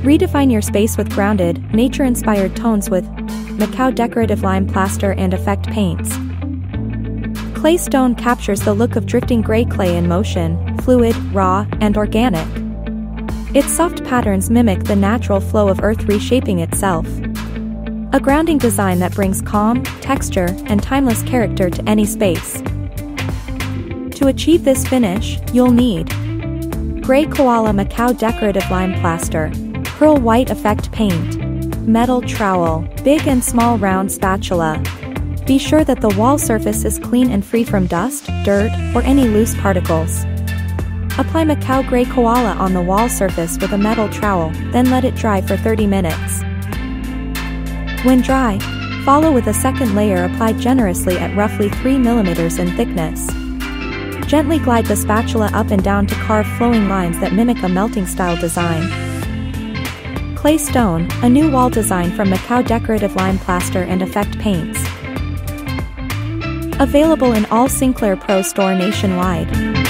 Redefine your space with grounded, nature-inspired tones with Macao decorative lime plaster and effect paints. Clay stone captures the look of drifting gray clay in motion, fluid, raw, and organic. Its soft patterns mimic the natural flow of earth reshaping itself. A grounding design that brings calm, texture, and timeless character to any space. To achieve this finish, you'll need Gray Koala Macao decorative lime plaster, pearl white effect paint, metal trowel, big and small round spatula. Be sure that the wall surface is clean and free from dust, dirt, or any loose particles. Apply Macao Gray Koala on the wall surface with a metal trowel, then let it dry for 30 minutes. When dry, follow with a second layer applied generously at roughly 3 mm in thickness. Gently glide the spatula up and down to carve flowing lines that mimic a melting style design. Clay Stone, a new wall design from Macao decorative lime plaster and effect paints. Available in all Sinclair Pro store nationwide.